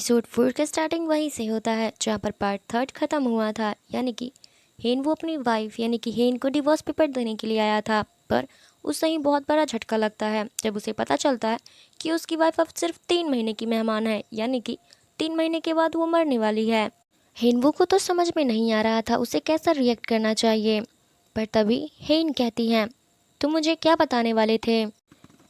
Episode 4 का starting वहीं से होता है जहाँ पर पार्ट 3 ख़त्म हुआ था। यानी कि हेन वो अपनी वाइफ यानी कि हेन को डिवोर्स पेपर देने के लिए आया था, पर उसे ही बहुत बड़ा झटका लगता है जब उसे पता चलता है कि उसकी वाइफ अब सिर्फ 3 महीने की मेहमान है, यानी कि 3 महीने के बाद वो मरने वाली है। हेनवू को तो समझ में नहीं आ रहा था उसे कैसा रिएक्ट करना चाहिए, पर तभी हेन कहती है, तुम मुझे क्या बताने वाले थे।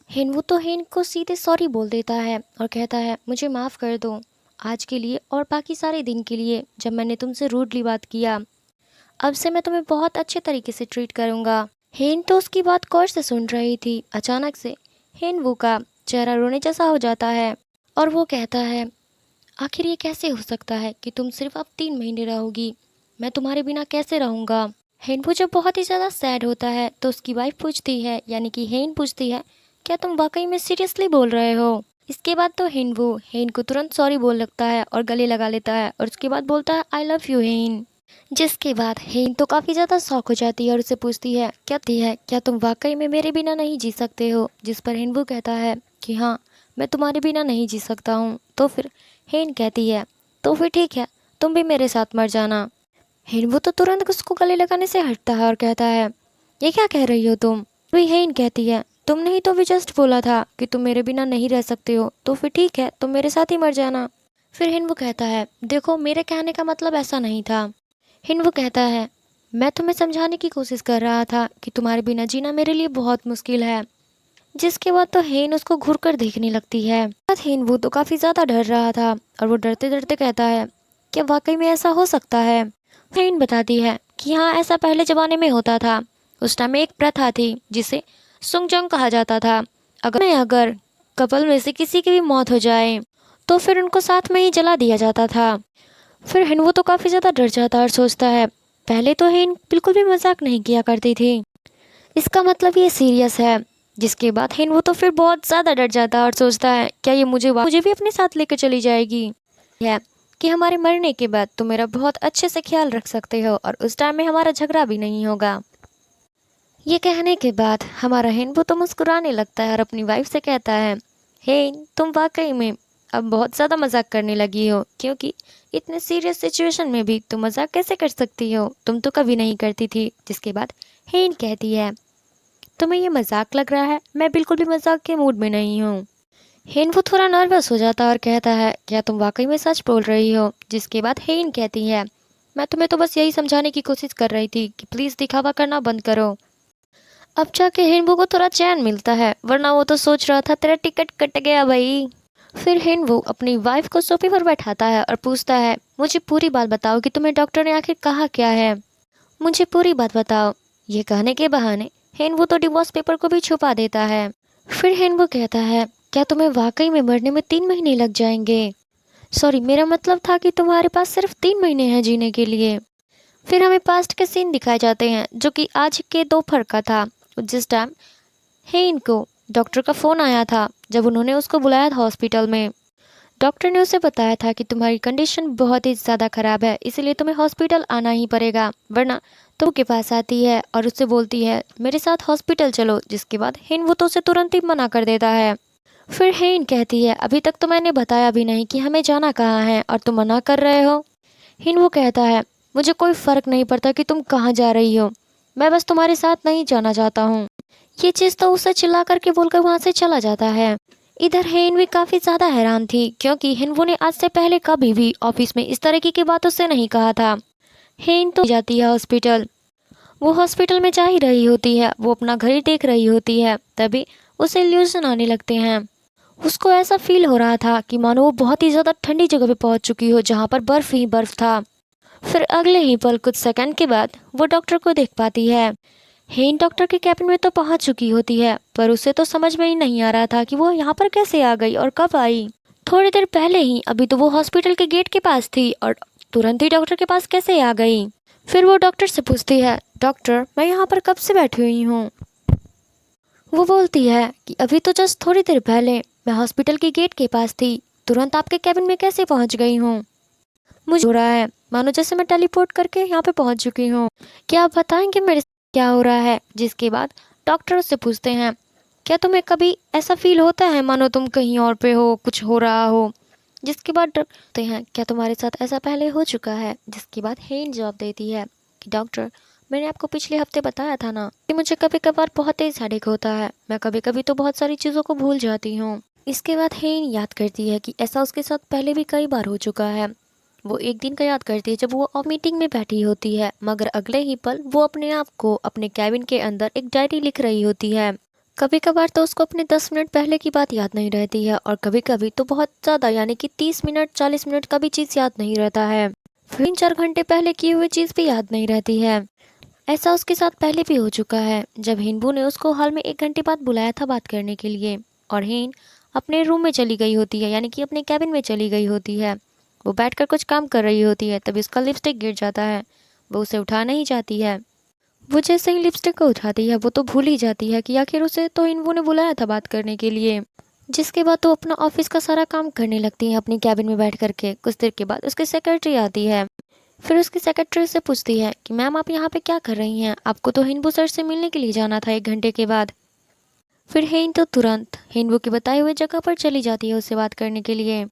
हेनवू तो हेन को सीधे सॉरी बोल देता है और कहता है, मुझे माफ़ कर दो आज के लिए और बाकी सारे दिन के लिए जब मैंने तुमसे रूडली बात किया। अब से मैं तुम्हें बहुत अच्छे तरीके से ट्रीट करूँगा। हेन तो उसकी बात गौर से सुन रही थी। अचानक से हेनवू का चेहरा रोने जैसा हो जाता है और वो कहता है, आखिर ये कैसे हो सकता है कि तुम सिर्फ अब 3 महीने रहोगी, मैं तुम्हारे बिना कैसे रहूँगा। हेनवू जब बहुत ही ज़्यादा सैड होता है तो उसकी वाइफ पूछती है, यानी कि हेन पूछती है, क्या तुम वाकई में सीरियसली बोल रहे हो। इसके बाद तो हेनवू हेन को तुरंत सॉरी बोल लगता है और गले लगा लेता है और उसके बाद बोलता है, आई लव यू हेन। जिसके बाद हेन तो काफ़ी ज़्यादा शॉक हो जाती है और उससे पूछती है, क्या तुम वाकई में मेरे बिना नहीं जी सकते हो। जिस पर हेनवू कहता है कि हाँ, मैं तुम्हारे बिना नहीं जी सकता हूँ। तो फिर हेन कहती है, तो फिर ठीक है, तुम भी मेरे साथ मर जाना। हेनवू तो तुरंत उसको गले लगाने से हटता है और कहता है, ये क्या कह रही हो तुम। वही हेन कहती है, तुमने ही तो अभी जस्ट बोला था कि तुम मेरे बिना नहीं रह सकते हो, तो फिर ठीक है, तुम मेरे साथ ही मर जाना। फिर हेनवू कहता है, देखो मेरे कहने का मतलब ऐसा नहीं था। हेनवू कहता है, मैं तुम्हें समझाने की कोशिश कर रहा था कि तुम्हारे बिना जीना मेरे लिए बहुत मुश्किल है। जिसके बाद तो हेन उसको घूर कर देखने लगती है। हेनवू तो काफ़ी ज़्यादा डर रहा था और वो डरते डरते कहता है, क्या वाकई में ऐसा हो सकता है। हेन बताती है कि हाँ, ऐसा पहले ज़माने में होता था। उस टाइम में एक प्रथा थी जिसे सुंगजंग कहा जाता था। अगर कपल में से किसी की भी मौत हो जाए तो फिर उनको साथ में ही जला दिया जाता था। फिर हेनवू तो काफ़ी ज़्यादा डर जाता है और सोचता है, पहले तो हेन बिल्कुल भी मजाक नहीं किया करती थी, इसका मतलब ये सीरियस है। जिसके बाद हेनवू तो फिर बहुत ज़्यादा डर जाता है और सोचता है, क्या ये मुझे भी अपने साथ लेकर चली जाएगी। है कि हमारे मरने के बाद तुम मेरा बहुत अच्छे से ख्याल रख सकते हो और उस टाइम में हमारा झगड़ा भी नहीं होगा। ये कहने के बाद हमारा हेनवू तो मुस्कुराने लगता है और अपनी वाइफ से कहता है, हेन तुम वाकई में अब बहुत ज़्यादा मजाक करने लगी हो, क्योंकि इतने सीरियस सिचुएशन में भी तुम मजाक कैसे कर सकती हो, तुम तो कभी नहीं करती थी। जिसके बाद हेन कहती है, तुम्हें ये मजाक लग रहा है, मैं बिल्कुल भी मजाक के मूड में नहीं हूँ। हेनवू थोड़ा नर्वस हो जाता है और कहता है, क्या तुम वाकई में सच बोल रही हो। जिसके बाद हेन कहती है, मैं तुम्हें तो बस यही समझाने की कोशिश कर रही थी कि प्लीज़ दिखावा करना बंद करो। अब जाके हेनवू को थोड़ा चैन मिलता है, वरना वो तो सोच रहा था तेरा टिकट कट गया भाई। फिर हेनवू अपनी वाइफ को सोफे पर बैठाता है और पूछता है, मुझे पूरी बात बताओ कि तुम्हें डॉक्टर ने आखिर कहा क्या है, मुझे पूरी बात बताओ। ये कहने के बहाने हेनवू तो डिवोर्स पेपर को भी छुपा देता है। फिर हेनवू कहता है, क्या तुम्हें वाकई में मरने में 3 महीने लग जाएंगे। सॉरी, मेरा मतलब था कि तुम्हारे पास सिर्फ 3 महीने हैं जीने के लिए। फिर हमें पास्ट के सीन दिखाए जाते हैं जो कि आज के दोपहर का था। जिस टाइम हेन को डॉक्टर का फ़ोन आया था जब उन्होंने उसको बुलाया था हॉस्पिटल में। डॉक्टर ने उसे बताया था कि तुम्हारी कंडीशन बहुत ही ज़्यादा ख़राब है, इसलिए तुम्हें हॉस्पिटल आना ही पड़ेगा, वरना तो के पास आती है और उससे बोलती है, मेरे साथ हॉस्पिटल चलो। जिसके बाद हेन वो तो उसे तुरंत ही मना कर देता है। फिर हेन कहती है, अभी तक तो मैंने बताया भी नहीं कि हमें जाना कहाँ है और तुम मना कर रहे हो। हेन वो कहता है, मुझे कोई फ़र्क नहीं पड़ता कि तुम कहाँ जा रही हो, मैं बस तुम्हारे साथ नहीं जाना चाहता हूँ। ये चीज़ तो उसे चिल्ला करके बोलकर वहाँ से चला जाता है। इधर हेन भी काफ़ी ज़्यादा हैरान थी, क्योंकि हेनवू ने आज से पहले कभी भी ऑफिस में इस तरीके की बात उससे नहीं कहा था। हेन तो जाती है हॉस्पिटल। वो हॉस्पिटल में जा ही रही होती है, वो अपना घर ही देख रही होती है, तभी उसे इल्यूजन आने लगते हैं। उसको ऐसा फील हो रहा था कि मानो वो बहुत ही ज़्यादा ठंडी जगह पे पहुंच चुकी हो जहाँ पर बर्फ़ ही बर्फ़ था। फिर अगले ही पल कुछ सेकंड के बाद वो डॉक्टर को देख पाती है। हेन डॉक्टर के कैबिन में तो पहुंच चुकी होती है, पर उसे तो समझ में ही नहीं आ रहा था कि वो यहाँ पर कैसे आ गई और कब आई। थोड़ी देर पहले ही अभी तो वो हॉस्पिटल के गेट के पास थी और तुरंत ही डॉक्टर के पास कैसे आ गई। फिर वो डॉक्टर से पूछती है, डॉक्टर मैं यहाँ पर कब से बैठी हुई हूँ। वो बोलती है कि अभी तो जस्ट थोड़ी देर पहले मैं हॉस्पिटल के गेट के पास थी, तुरंत आपके कैबिन में कैसे पहुँच गई हूँ। मुझे हो रहा है मानो जैसे मैं टेलीपोर्ट करके यहाँ पे पहुँच चुकी हूँ, क्या आप बताएंगे मेरे साथ क्या हो रहा है। जिसके बाद डॉक्टर उससे पूछते हैं, क्या तुम्हें कभी ऐसा फील होता है मानो तुम कहीं और पे हो, कुछ हो रहा हो। जिसके बाद डॉक्टर कहते हैं क्या तुम्हारे साथ ऐसा पहले हो चुका है। जिसके बाद हेन जवाब देती है कि डॉक्टर, मैंने आपको पिछले हफ्ते बताया था ना कि मुझे कभी कभार बहुत तेज हेडेक होता है, मैं कभी कभी तो बहुत सारी चीज़ों को भूल जाती हूँ। इसके बाद हेन याद करती है कि ऐसा उसके साथ पहले भी कई बार हो चुका है। वो एक दिन का याद करती है जब वो मीटिंग में बैठी होती है, मगर अगले ही पल वो अपने आप को अपने कैबिन के अंदर एक डायरी लिख रही होती है। कभी कभार तो उसको अपने 10 मिनट पहले की बात याद नहीं रहती है और कभी कभी तो बहुत ज़्यादा यानी कि 30 मिनट 40 मिनट का भी चीज़ याद नहीं रहता है। 3-4 घंटे पहले की हुई चीज़ भी याद नहीं रहती है। ऐसा उसके साथ पहले भी हो चुका है जब हिंबू ने उसको हाल में 1 घंटे बाद बुलाया था बात करने के लिए और हेन अपने रूम में चली गई होती है यानी कि अपने कैबिन में चली गई होती है। वो बैठकर कुछ काम कर रही होती है, तभी उसका लिपस्टिक गिर जाता है। वो उसे उठा नहीं जाती है। वो जैसे ही लिपस्टिक को उठाती है वो तो भूल ही जाती है कि आखिर उसे तो हिंबू ने बुलाया था बात करने के लिए। जिसके बाद तो अपना ऑफिस का सारा काम करने लगती है अपनी कैबिन में बैठ करके। कुछ देर के बाद उसकी सेक्रेटरी आती है। फिर उसकी सेक्रेटरी से पूछती है कि मैम आप यहाँ पे क्या कर रही हैं, आपको तो हिंबू सर से मिलने के लिए जाना था 1 घंटे के बाद। फिर हेन तो तुरंत हिंबू की बताई हुई जगह पर चली जाती है उससे बात करने के लिए,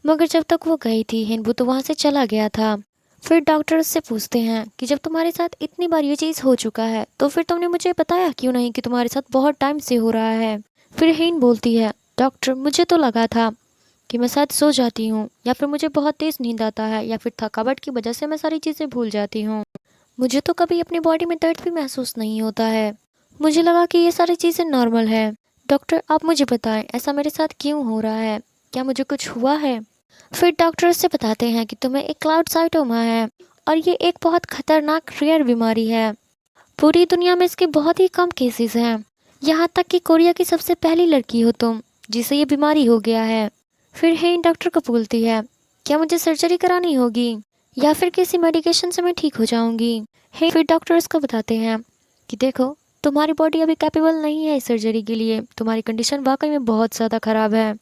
मगर जब तक वो गई थी हिंबू तो वहाँ से चला गया था। फिर डॉक्टर उससे पूछते हैं कि जब तुम्हारे साथ इतनी बार ये चीज़ हो चुका है तो फिर तुमने मुझे बताया क्यों नहीं कि तुम्हारे साथ बहुत टाइम से हो रहा है। फिर हेन बोलती है डॉक्टर, मुझे तो लगा था कि मैं शायद सो जाती हूँ या फिर मुझे बहुत तेज़ नींद आता है या फिर थकावट की वजह से मैं सारी चीज़ें भूल जाती हूँ। मुझे तो कभी अपनी बॉडी में दर्द भी महसूस नहीं होता है। मुझे लगा कि ये सारी चीज़ें नॉर्मल है। डॉक्टर आप मुझे बताएं ऐसा मेरे साथ क्यों हो रहा है, क्या मुझे कुछ हुआ है। फिर डॉक्टर उससे बताते हैं कि तुम्हें एक क्लाउडसाइटोमा है और ये एक बहुत खतरनाक रेयर बीमारी है। पूरी दुनिया में इसके बहुत ही कम केसेस हैं, यहाँ तक कि कोरिया की सबसे पहली लड़की हो तुम जिसे ये बीमारी हो गया है। फिर हेन डॉक्टर को बोलती है क्या मुझे सर्जरी करानी होगी या फिर किसी मेडिकेशन से मैं ठीक हो जाऊंगी। फिर डॉक्टर उसको बताते हैं कि देखो तुम्हारी बॉडी अभी कैपेबल नहीं है इस सर्जरी के लिए, तुम्हारी कंडीशन वाकई में बहुत ज़्यादा ख़राब है।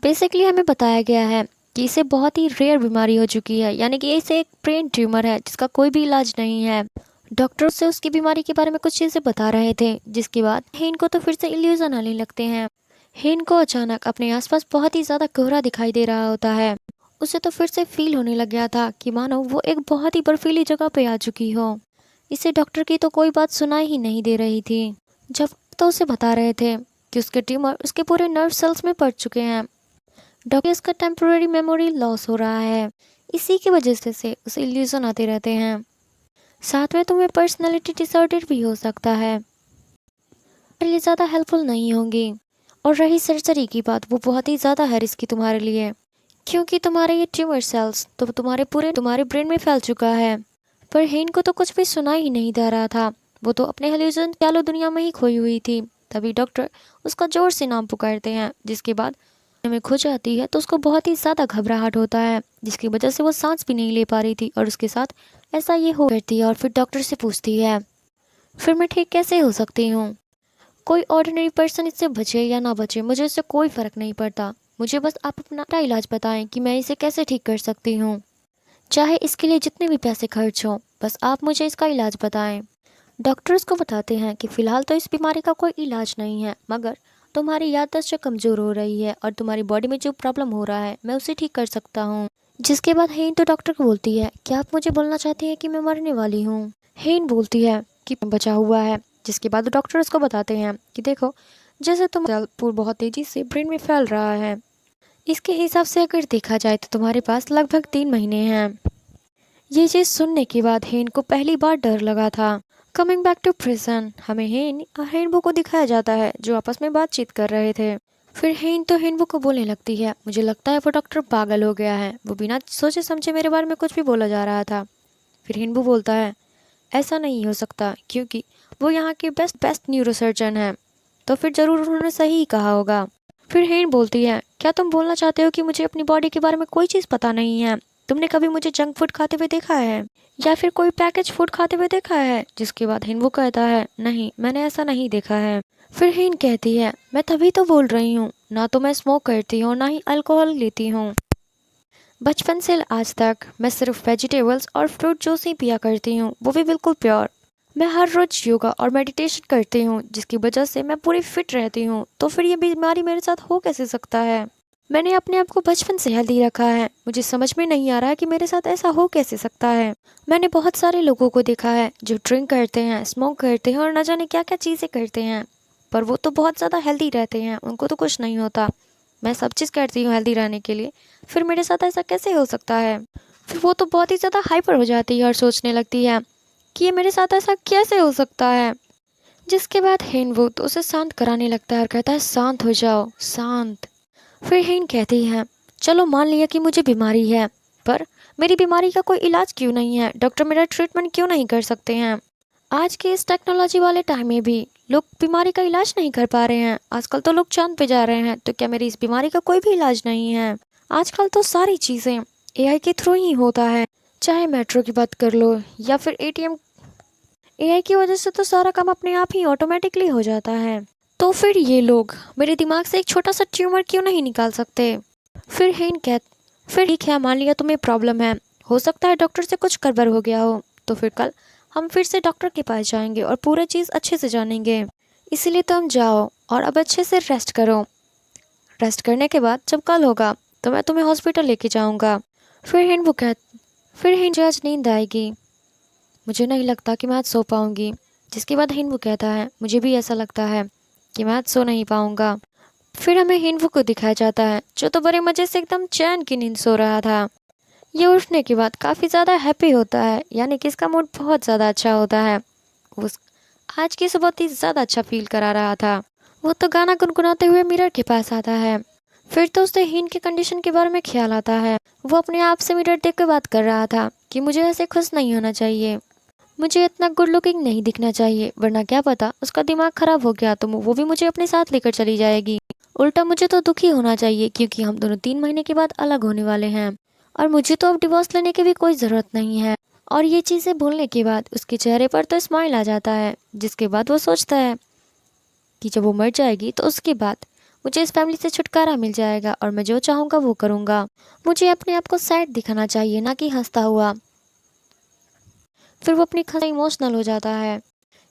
बेसिकली हमें बताया गया है कि इसे बहुत ही रेयर बीमारी हो चुकी है, यानी कि इसे एक ब्रेन ट्यूमर है जिसका कोई भी इलाज नहीं है। डॉक्टर उससे उसकी बीमारी के बारे में कुछ चीज़ें बता रहे थे, जिसके बाद हेन को तो फिर से इल्यूजन आने लगते हैं। हेन को अचानक अपने आसपास बहुत ही ज़्यादा कोहरा दिखाई दे रहा होता है। उसे तो फिर से फील होने लग गया था कि मानो वो एक बहुत ही बर्फीली जगह पे आ चुकी हो। इसे डॉक्टर की तो कोई बात सुनाई ही नहीं दे रही थी। जब तो उसे बता रहे थे कि उसके ट्यूमर उसके पूरे नर्व सेल्स में पड़ चुके हैं। डॉक्टर इसका टेम्पोररी मेमोरी लॉस हो रहा है, इसी की वजह से उसे इल्यूजन आते रहते हैं। साथ में तुम्हें पर्सनैलिटी डिसऑर्डर भी हो सकता है। पर ये ज़्यादा हेल्पफुल नहीं होंगी। और रही सर्जरी की बात, वो बहुत ही ज़्यादा है रिस्की तुम्हारे लिए, क्योंकि तुम्हारे ये ट्यूमर सेल्स तो तुम्हारे ब्रेन में फैल चुका है। पर हेन को तो कुछ भी सुनाई ही नहीं दे रहा था। वो तो अपने हेल्यूजन चालो दुनिया में ही खोई हुई थी। तभी डॉक्टर उसका जोर से नाम पुकारते हैं, जिसके बाद में खो जाती है तो उसको बहुत ही ज़्यादा घबराहट होता है, जिसकी वजह से वो सांस भी नहीं ले पा रही थी और उसके साथ ऐसा ये हो करती है। और फिर डॉक्टर से पूछती है फिर मैं ठीक कैसे हो सकती हूँ। कोई ऑर्डिनरी पर्सन इससे बचे या ना बचे मुझे इससे कोई फ़र्क नहीं पड़ता। मुझे बस आप अपना इलाज बताएं कि मैं इसे कैसे ठीक कर सकती हूँ, चाहे इसके लिए जितने भी पैसे खर्च हों, बस आप मुझे इसका इलाज बताएं। डॉक्टर उसको बताते हैं कि फ़िलहाल तो इस बीमारी का कोई इलाज नहीं है, मगर तुम्हारी याददाश्त कमज़ोर हो रही है और तुम्हारी बॉडी में जो प्रॉब्लम हो रहा है मैं उसे ठीक कर सकता हूँ। जिसके बाद हेन तो डॉक्टर को बोलती है क्या आप मुझे बोलना चाहती हैं कि मैं मरने वाली हूँ। हेन बोलती है कि बचा हुआ है। जिसके बाद डॉक्टर उसको बताते हैं कि देखो जैसे तुम पूर बहुत तेज़ी से ब्रेन में फैल रहा है, इसके हिसाब से अगर देखा जाए तो तुम्हारे पास लगभग 3 महीने हैं। ये चीज़ सुनने के बाद हेन को पहली बार डर लगा था। कमिंग बैक टू प्रिजन, हमें हेन और हेनबो को दिखाया जाता है जो आपस में बातचीत कर रहे थे। फिर हेन तो हेनबो को बोलने लगती है मुझे लगता है वो डॉक्टर पागल हो गया है, वो बिना सोचे समझे मेरे बारे में कुछ भी बोला जा रहा था। फिर हेनबो बोलता है ऐसा नहीं हो सकता क्योंकि वो यहाँ के बेस्ट न्यूरोसर्जन हैं, तो फिर ज़रूर उन्होंने सही ही कहा होगा। फिर हेन बोलती है क्या तुम बोलना चाहते हो कि मुझे अपनी बॉडी के बारे में कोई चीज़ पता नहीं है। तुमने कभी मुझे जंक फूड खाते हुए देखा है या फिर कोई पैकेज फूड खाते हुए देखा है। जिसके बाद हिन कहता है नहीं मैंने ऐसा नहीं देखा है। फिर हिन कहती है मैं तभी तो बोल रही हूँ, ना तो मैं स्मोक करती हूँ ना ही अल्कोहल लेती हूँ। बचपन से आज तक मैं सिर्फ वेजिटेबल्स और फ्रूट जूस ही पिया करती हूँ, वो भी बिल्कुल प्योर। मैं हर रोज योगा और मेडिटेशन करती हूँ जिसकी वजह से मैं पूरी फिट रहती हूँ, तो फिर ये बीमारी मेरे साथ हो कैसे सकता है। मैंने अपने आप को बचपन से हेल्दी रखा है, मुझे समझ में नहीं आ रहा है कि मेरे साथ ऐसा हो कैसे सकता है। मैंने बहुत सारे लोगों को देखा है जो ड्रिंक करते हैं, स्मोक करते हैं और न जाने क्या क्या चीज़ें करते हैं, पर वो तो बहुत ज़्यादा हेल्दी रहते हैं, उनको तो कुछ नहीं होता। मैं सब चीज़ करती हूँ हेल्दी रहने के लिए, फिर मेरे साथ ऐसा कैसे हो सकता है। फिर वो तो बहुत ही ज़्यादा हाइपर हो जाती है और सोचने लगती है कि ये मेरे साथ ऐसा कैसे हो सकता है। जिसके बाद हेनवो तो उसे शांत कराने लगता है और कहता है शांत हो जाओ, शांत। फिर हेन कहती है चलो मान लिया कि मुझे बीमारी है, पर मेरी बीमारी का कोई इलाज क्यों नहीं है, डॉक्टर मेरा ट्रीटमेंट क्यों नहीं कर सकते हैं। आज के इस टेक्नोलॉजी वाले टाइम में भी लोग बीमारी का इलाज नहीं कर पा रहे हैं। आजकल तो लोग चांद पे जा रहे हैं, तो क्या मेरी इस बीमारी का कोई भी इलाज नहीं है। आजकल तो सारी चीज़ें एआई के थ्रू ही होता है, चाहे मेट्रो की बात कर लो या फिर एटीएम। एआई की वजह से तो सारा काम अपने आप ही ऑटोमेटिकली हो जाता है। तो फिर ये लोग मेरे दिमाग से एक छोटा सा ट्यूमर क्यों नहीं निकाल सकते। फिर हेन कह फिर ठीक है, मान लिया तुम्हें प्रॉब्लम है, हो सकता है डॉक्टर से कुछ गड़बड़ हो गया हो, तो फिर कल हम फिर से डॉक्टर के पास जाएंगे और पूरा चीज़ अच्छे से जानेंगे। इसीलिए तुम जाओ और अब अच्छे से रेस्ट करो। रेस्ट करने के बाद जब कल होगा तो मैं तुम्हें हॉस्पिटल लेके जाऊंगा। फिर हिन वो कह फिर हिन जो आज नींद आएगी, मुझे नहीं लगता कि मैं आज सो पाऊंगी। जिसके बाद हिन वो कहता है मुझे भी ऐसा लगता है कि मैं आज सो नहीं पाऊंगा। फिर हमें हिनवू को दिखाया जाता है जो तो बड़े मज़े से एकदम चैन की नींद सो रहा था। ये उठने के बाद काफ़ी ज़्यादा हैप्पी होता है, यानी कि इसका मूड बहुत ज़्यादा अच्छा होता है। उस आज की सुबह बहुत ही ज़्यादा अच्छा फील करा रहा था। वो तो गाना गुनगुनाते हुए मिरर के पास आता है। फिर तो उसे हीन की कंडीशन के बारे में ख्याल आता है। वो अपने आप से मिरर देख कर बात कर रहा था कि मुझे ऐसे खुश नहीं होना चाहिए, मुझे इतना गुड लुकिंग नहीं दिखना चाहिए, वरना क्या पता उसका दिमाग खराब हो गया तो वो भी मुझे अपने साथ लेकर चली जाएगी। उल्टा मुझे तो दुखी होना चाहिए क्योंकि हम दोनों 3 महीने के बाद अलग होने वाले हैं और मुझे तो अब डिवोर्स लेने की भी कोई ज़रूरत नहीं है। और ये चीज़ें बोलने के बाद उसके चेहरे पर तो स्माइल आ जाता है। जिसके बाद वो सोचता है कि जब वो मर जाएगी तो उसके बाद मुझे इस फैमिली से छुटकारा मिल जाएगा और मैं जो चाहूँगा वो करूँगा। मुझे अपने आप को सैड दिखाना चाहिए, ना कि हंसता हुआ। फिर वो अपनी खासा इमोशनल हो जाता है।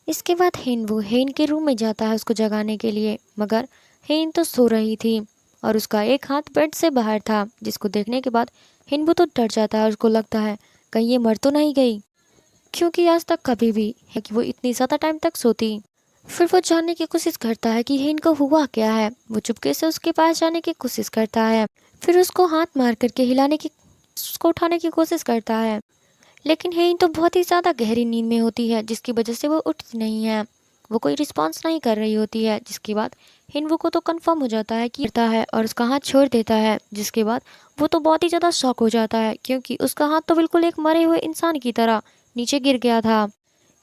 इसके बाद वो हेन के रूम में जाता है उसको जगाने के लिए, मगर हेन तो सो रही थी और उसका एक हाथ बेड से बाहर था। जिसको देखने के बाद हिनबू तो डर जाता है और उसको लगता है कहीं ये मर तो नहीं गई, क्योंकि आज तक कभी भी है कि वो इतनी ज़्यादा टाइम तक सोती। फिर वो जानने की कोशिश करता है कि हेन को हुआ क्या है। वो चुपके से उसके पास जाने की कोशिश करता है, फिर उसको हाथ मार करके उसको उठाने की कोशिश करता है, लेकिन हेन तो बहुत ही ज़्यादा गहरी नींद में होती है जिसकी वजह से वो उठती नहीं है। वो कोई रिस्पॉन्स नहीं कर रही होती है। जिसके बाद हिनवू को तो कंफर्म हो जाता है कि गिरता है और उसका हाथ छोड़ देता है। जिसके बाद वो तो बहुत ही ज़्यादा शॉक हो जाता है क्योंकि उसका हाथ तो बिल्कुल एक मरे हुए इंसान की तरह नीचे गिर गया था।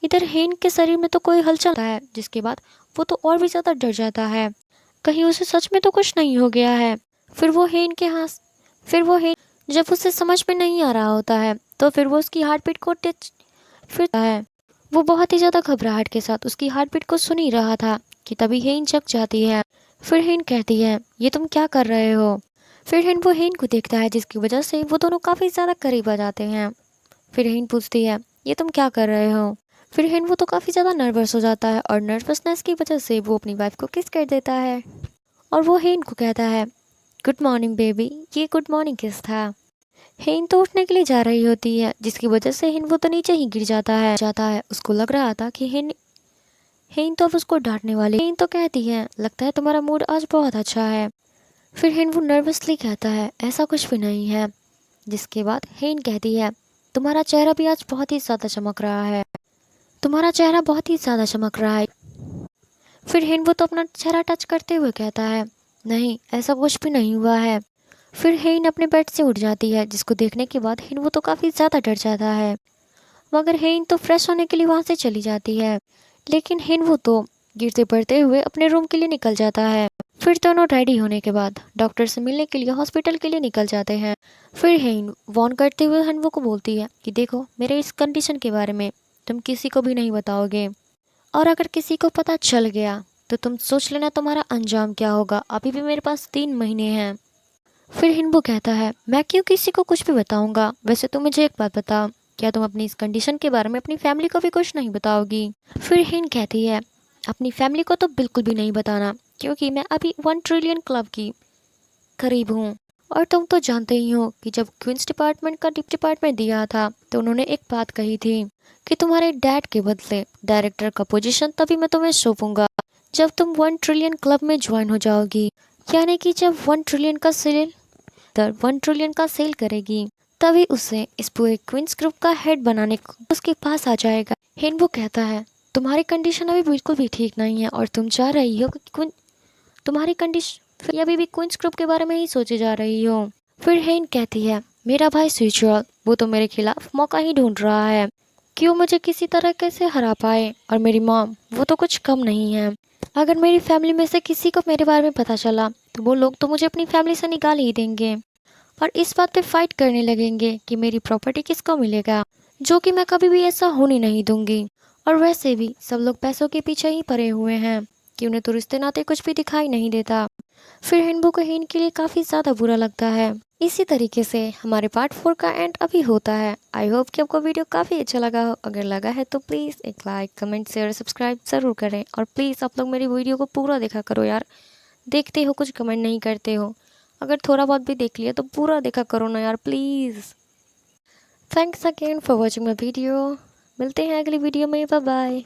इधर हेन के शरीर में तो कोई हलचल नहीं है। जिसके बाद वो तो और भी ज़्यादा डर जाता है, कहीं उसे सच में तो कुछ नहीं हो गया है। फिर वो हेन के हाथ फिर वो हेन जब उसे समझ में नहीं आ रहा होता है तो फिर वो उसकी हार्ट बीट को फिर है। वो बहुत ही ज़्यादा घबराहट के साथ उसकी हार्ट बीट को सुन ही रहा था कि तभी हेन जग जाती है। फिर हेन कहती है ये तुम क्या कर रहे हो। फिर हेन वो हेन को देखता है जिसकी वजह से वो दोनों काफ़ी ज़्यादा करीब आ जाते हैं। फिर हेन पूछती है ये तुम क्या कर रहे हो। फिर हेन वो तो काफ़ी ज़्यादा नर्वस हो जाता है और नर्वसनेस की वजह से वो अपनी वाइफ को किस कर देता है और वो हेन को कहता है गुड मॉर्निंग बेबी। ये गुड मॉर्निंग किस था। हेन तो उठने के लिए जा रही होती है जिसकी वजह से हेन वो तो नीचे ही गिर जाता है। उसको लग रहा था कि हेन हेन तो अब उसको डांटने वाली। हेन तो कहती है लगता है तुम्हारा मूड आज बहुत अच्छा है। फिर हेन वो नर्वसली कहता है ऐसा कुछ भी नहीं है। जिसके बाद हेन कहती है तुम्हारा चेहरा भी आज बहुत ही ज़्यादा चमक रहा है, तुम्हारा चेहरा बहुत ही ज़्यादा चमक रहा है। फिर हेन वो तो अपना चेहरा टच करते हुए कहता है नहीं, ऐसा कुछ भी नहीं हुआ है। फिर हेन अपने बेड से उठ जाती है जिसको देखने के बाद हेन वो तो काफ़ी ज़्यादा डर जाता है, मगर हेन तो फ्रेश होने के लिए वहाँ से चली जाती है। लेकिन हेन वो तो गिरते पड़ते हुए अपने रूम के लिए निकल जाता है। फिर दोनों रेडी होने के बाद डॉक्टर से मिलने के लिए हॉस्पिटल के लिए निकल जाते हैं। फिर हेन वॉर्न करते हुए हेनवो को बोलती है कि देखो मेरे इस कंडीशन के बारे में तुम किसी को भी नहीं बताओगे, और अगर किसी को पता चल गया तो तुम सोच लेना तुम्हारा अंजाम क्या होगा। अभी भी मेरे पास 3 महीने हैं। फिर हिनबू कहता है मैं क्यों किसी को कुछ भी बताऊंगा, वैसे तुम मुझे एक बात बताओ, क्या तुम अपनी इस कंडीशन के बारे में अपनी फैमिली को भी कुछ नहीं बताओगी। फिर हिन कहती है अपनी फैमिली को तो बिल्कुल भी नहीं बताना, क्योंकि मैं अभी 1 ट्रिलियन क्लब की करीब हूँ। और तुम तो जानते ही हो कि जब क्वींस डिपार्टमेंट का डिपार्टमेंट दिया था तो उन्होंने एक बात कही थी कि तुम्हारे डैड के बदले डायरेक्टर का पोजीशन तभी मैं तुम्हें सौंपूंगा जब तुम 1 ट्रिलियन क्लब में ज्वाइन हो जाओगी। यानी कि जब 1 ट्रिलियन का सेल करेगी तभी उसे इस पूरे क्वींस ग्रुप का हेड बनाने को उसके पास आ जाएगा। हेनवो कहता है तुम्हारी कंडीशन अभी बिल्कुल भी ठीक नहीं है और तुम चाह रही हो कि तुम्हारी कंडीशन फिर अभी भी क्वींस ग्रुप के बारे में ही सोचे जा रही हो। फिर हेन कहती है मेरा भाई स्विचुअल वो तो मेरे खिलाफ मौका ही ढूंढ रहा है कि वो मुझे किसी तरह कैसे हरा पाए, और मेरी मॉम वो तो कुछ कम नहीं है। अगर मेरी फैमिली में से किसी को मेरे बारे में पता चला तो वो लोग तो मुझे अपनी फैमिली से निकाल ही देंगे और इस बात पे फाइट करने लगेंगे कि मेरी प्रॉपर्टी किसको मिलेगा, जो कि मैं कभी भी ऐसा होने नहीं दूंगी। और वैसे भी सब लोग पैसों के पीछे ही पड़े हुए हैं कि उन्हें तो रिश्ते नाते कुछ भी दिखाई नहीं देता। फिर हिनबू को हेन के लिए काफ़ी ज़्यादा बुरा लगता है। इसी तरीके से हमारे पार्ट 4 का एंड अभी होता है। आई होप कि आपको वीडियो काफ़ी अच्छा लगा हो। अगर लगा है तो प्लीज़ एक लाइक कमेंट शेयर सब्सक्राइब ज़रूर करें और प्लीज़ आप लोग मेरी वीडियो को पूरा देखा करो यार। देखते हो कुछ कमेंट नहीं करते हो, अगर थोड़ा बहुत भी देख लिया तो पूरा देखा करो ना यार please. Thanks again for watching my video. मिलते हैं अगली वीडियो में, बाय बाय।